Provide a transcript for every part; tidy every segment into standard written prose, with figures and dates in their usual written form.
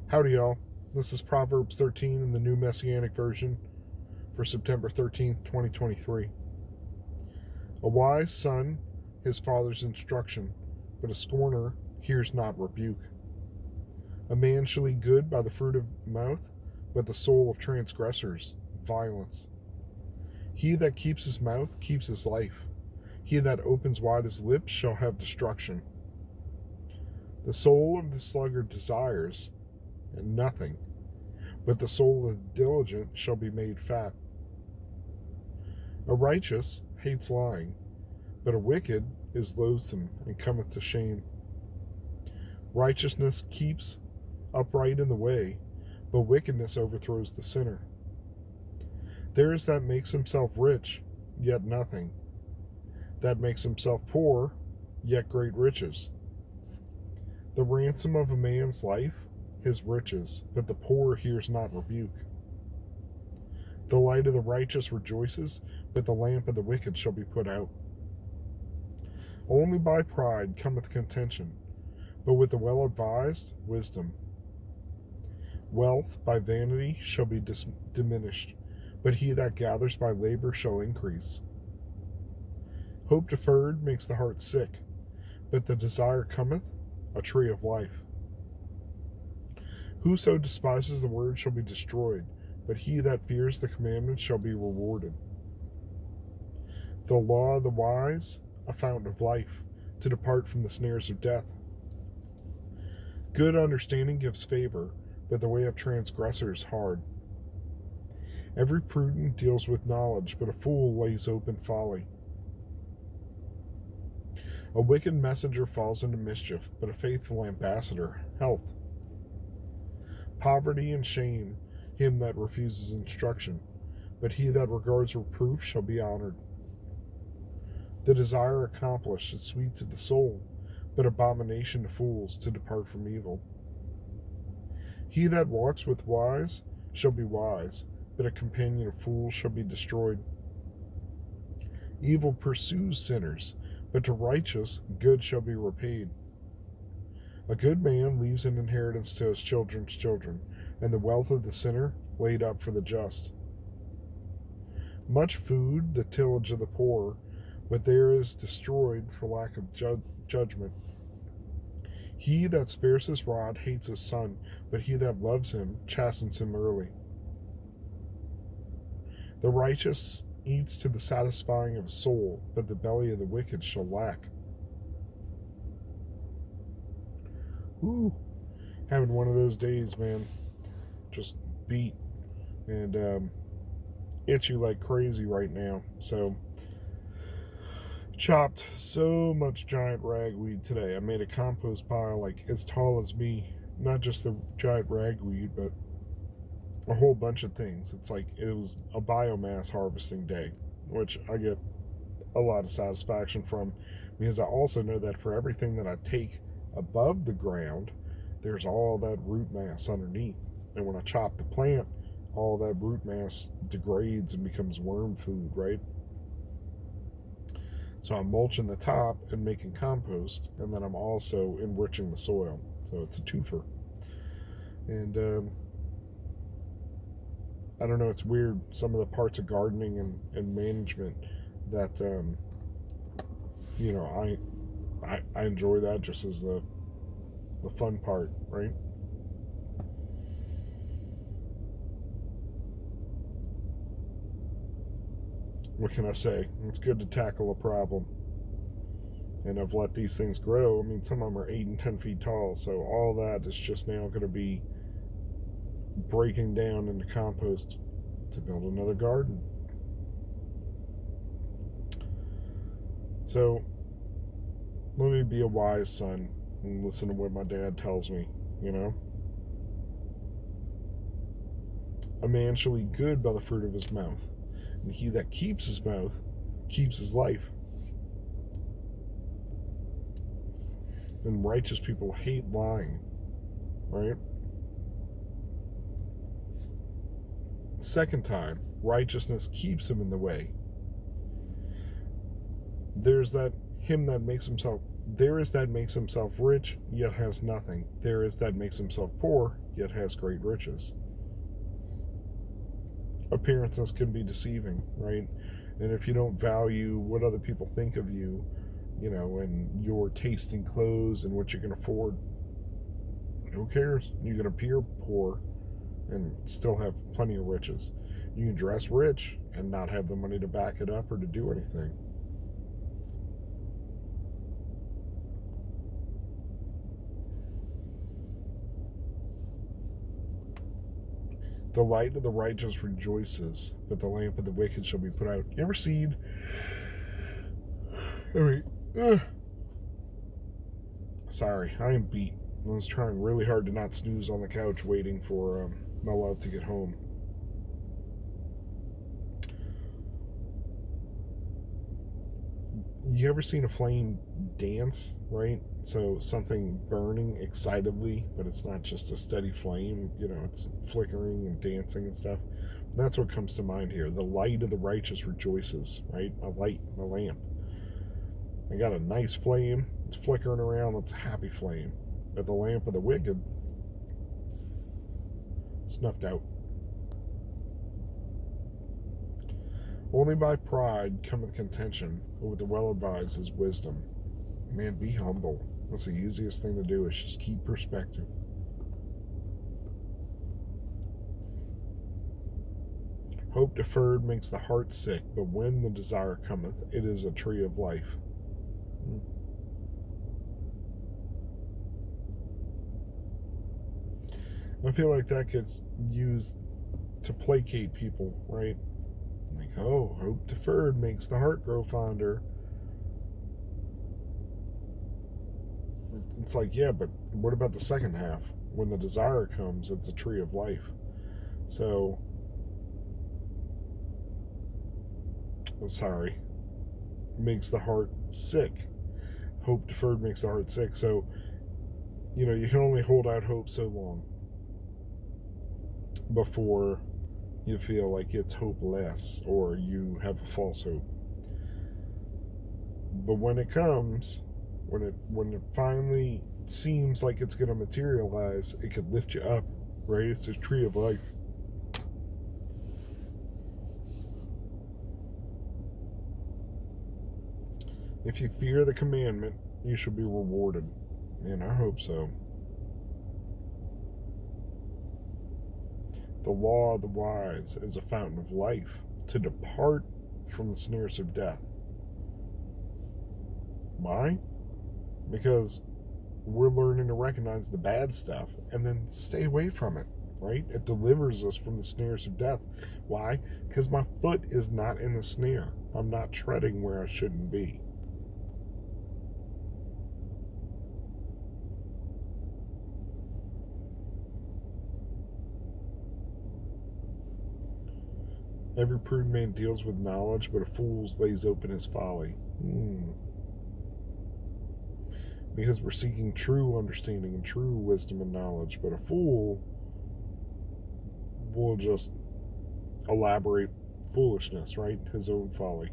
Howdy, y'all. This is Proverbs 13 in the New Messianic Version for September 13th, 2023. A wise son his father's instruction, but a scorner hears not rebuke. A man shall eat good by the fruit of mouth, but the soul of transgressors, violence. He that keeps his mouth keeps his life. He that opens wide his lips shall have destruction. The soul of the sluggard desires, and nothing, but the soul of the diligent shall be made fat. A righteous hates lying, but a wicked is loathsome and cometh to shame. Righteousness keeps upright in the way, but wickedness overthrows the sinner. There is that makes himself rich, yet nothing, that makes himself poor, yet great riches. The ransom of a man's life, his riches, but the poor hears not rebuke. The light of the righteous rejoices, but the lamp of the wicked shall be put out. Only by pride cometh contention, but with the well-advised, wisdom. Wealth by vanity shall be diminished, but he that gathers by labor shall increase. Hope deferred makes the heart sick, but the desire cometh, a tree of life. Whoso despises the word shall be destroyed, but he that fears the commandment shall be rewarded. The law of the wise, a fountain of life, to depart from the snares of death. Good understanding gives favor, but the way of transgressors hard. Every prudent deals with knowledge, but a fool lays open folly. A wicked messenger falls into mischief, but a faithful ambassador, health. Poverty and shame him that refuses instruction, but he that regards reproof shall be honored. The desire accomplished is sweet to the soul, but abomination to fools to depart from evil. He that walks with wise shall be wise, but a companion of fools shall be destroyed. Evil pursues sinners, but to righteous good shall be repaid. A good man leaves an inheritance to his children's children, and the wealth of the sinner laid up for the just. Much food, the tillage of the poor, but there is destroyed for lack of judgment. He that spares his rod hates his son, but he that loves him chastens him early. The righteous eats to the satisfying of his soul, but the belly of the wicked shall lack. Ooh, having one of those days, man. Just beat and itchy like crazy right now. So, chopped so much giant ragweed today. I made a compost pile like as tall as me. Not just the giant ragweed, but a whole bunch of things. It's like it was a biomass harvesting day, which I get a lot of satisfaction from, because I also know that for everything that I take above the ground, there's all that root mass underneath. And when I chop the plant, all that root mass degrades and becomes worm food, right? So I'm mulching the top and making compost, and then I'm also enriching the soil. So it's a twofer. And I don't know, it's weird. Some of the parts of gardening and management that, I enjoy that just as the fun part, right? What can I say? It's good to tackle a problem. And I've let these things grow. I mean, some of them are 8 and 10 feet tall, so all that is just now going to be breaking down into compost to build another garden. So, let me be a wise son and listen to what my dad tells me, A man shall eat good by the fruit of his mouth, and he that keeps his mouth keeps his life. And righteous people hate lying, right? Second time, righteousness keeps him in the way. There's that him that makes himself There is that makes himself rich, yet has nothing. There is that makes himself poor, yet has great riches. Appearances can be deceiving, right? And if you don't value what other people think of you, and your taste in clothes and what you can afford, who cares? You can appear poor and still have plenty of riches. You can dress rich and not have the money to back it up or to do anything. The light of the righteous rejoices, but the lamp of the wicked shall be put out. You ever seen? Sorry, I am beat. I was trying really hard to not snooze on the couch waiting for my love to get home. You ever seen a flame dance, right? So something burning excitedly, but it's not just a steady flame, it's flickering and dancing and stuff. That's what comes to mind here. The light of the righteous rejoices, right? A light, a lamp. I got a nice flame. It's flickering around. It's a happy flame. But the lamp of the wicked, snuffed out. Only by pride cometh contention, but with the well-advised is wisdom. Man, be humble. That's the easiest thing to do, is just keep perspective. Hope deferred makes the heart sick, but when the desire cometh, it is a tree of life. I feel like that gets used to placate people, right? Like, oh, hope deferred makes the heart grow fonder. It's like, yeah, but what about the second half? When the desire comes, it's a tree of life. So, sorry, makes the heart sick. Hope deferred makes the heart sick. So, you can only hold out hope so long before you feel like it's hopeless or you have a false hope. But when it comes, when it finally seems like it's going to materialize, it could lift you up, right? It's a tree of life. If you fear the commandment, you shall be rewarded. And I hope so. The law of the wise is a fountain of life, to depart from the snares of death. Why? Because we're learning to recognize the bad stuff and then stay away from it, right? It delivers us from the snares of death. Why? Because my foot is not in the snare. I'm not treading where I shouldn't be. Every prudent man deals with knowledge, but a fool lays open his folly. Because we're seeking true understanding and true wisdom and knowledge, but a fool will just elaborate foolishness, right? His own folly.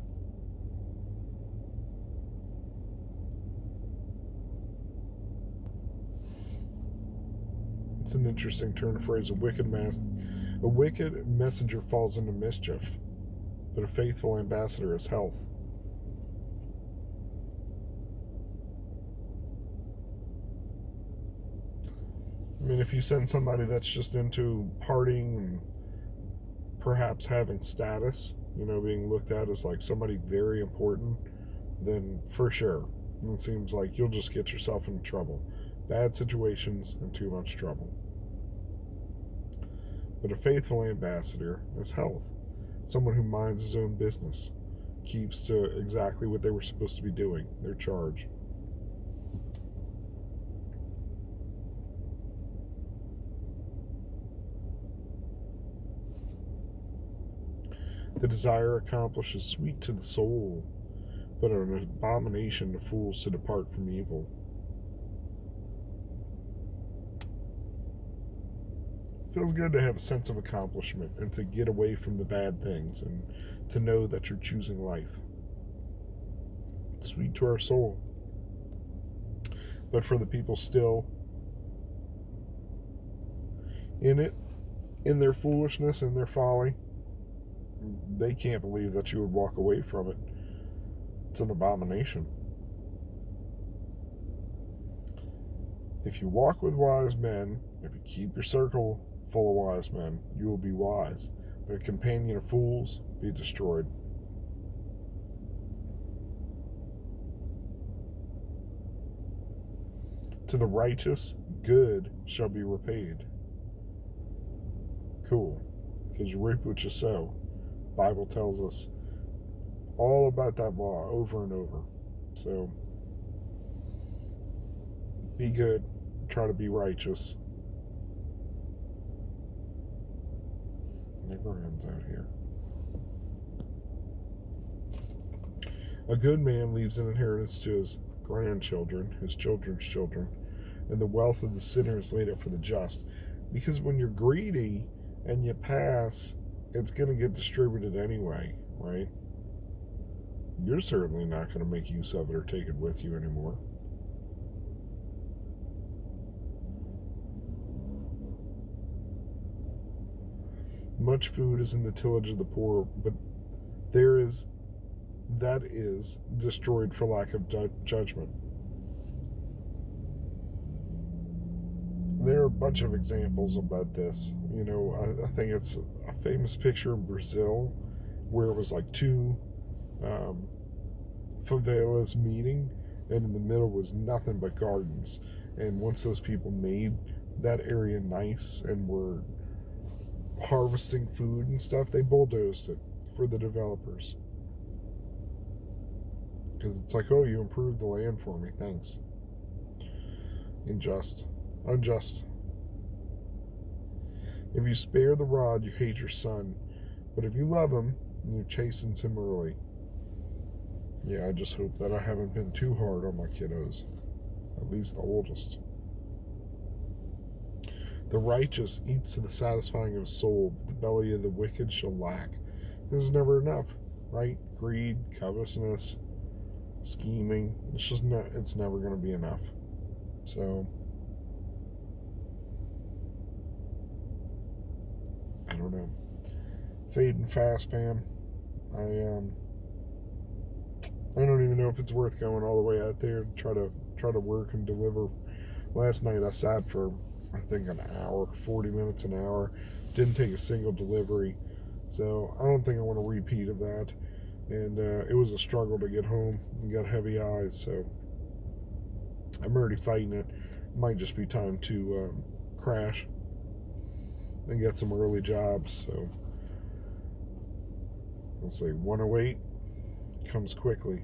It's an interesting turn of phrase. A wicked messenger falls into mischief, but a faithful ambassador is health. I mean, if you send somebody that's just into partying and perhaps having status, being looked at as like somebody very important, then for sure, it seems like you'll just get yourself into trouble. Bad situations and too much trouble. But a faithful ambassador is health. Someone who minds his own business, keeps to exactly what they were supposed to be doing, their charge. The desire accomplished is sweet to the soul, but an abomination to fools to depart from evil. It feels good to have a sense of accomplishment and to get away from the bad things and to know that you're choosing life. It's sweet to our soul. But for the people still in it, in their foolishness and their folly, they can't believe that you would walk away from it. It's an abomination. If you walk with wise men, if you keep your circle full of wise men, you will be wise. But a companion of fools be destroyed. To the righteous, good shall be repaid. Cool. Because you reap what you sow. Bible tells us all about that law over and over. So, be good. Try to be righteous. Never ends out here. A good man leaves an inheritance to his grandchildren, his children's children, and the wealth of the sinner is laid up for the just. Because when you're greedy and you pass, it's going to get distributed anyway, right? You're certainly not going to make use of it or take it with you anymore. Much food is in the tillage of the poor, but that is destroyed for lack of judgment. There are a bunch of examples about this. You know, I think it's a famous picture in Brazil where it was like two favelas meeting, and in the middle was nothing but gardens. And once those people made that area nice and were harvesting food and stuff, they bulldozed it for the developers. Because it's like, oh, you improved the land for me, thanks. Unjust. If you spare the rod, you hate your son. But if you love him, you chasten him early. Yeah, I just hope that I haven't been too hard on my kiddos. At least the oldest. The righteous eats to the satisfying of his soul, but the belly of the wicked shall lack. This is never enough, right? Greed, covetousness, scheming. It's never going to be enough. So, I don't know. Fading fast, fam. I don't even know if it's worth going all the way out there to try to work and deliver. Last night I sat for, I think, an hour, 40 minutes, an hour. Didn't take a single delivery. So I don't think I want a repeat of that. And it was a struggle to get home and got heavy eyes. So I'm already fighting it. Might just be time to crash and get some early jobs. So let's say 108 comes quickly.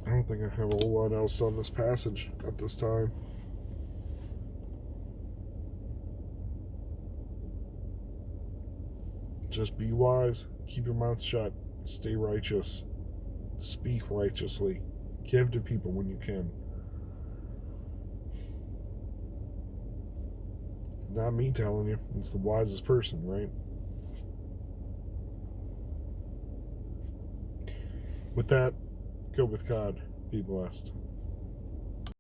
I don't think I have a whole lot else on this passage at this time. Just be wise, keep your mouth shut, stay righteous, speak righteously, give to people when you can. Not me telling you, it's the wisest person, right? With that, go with God. Be blessed.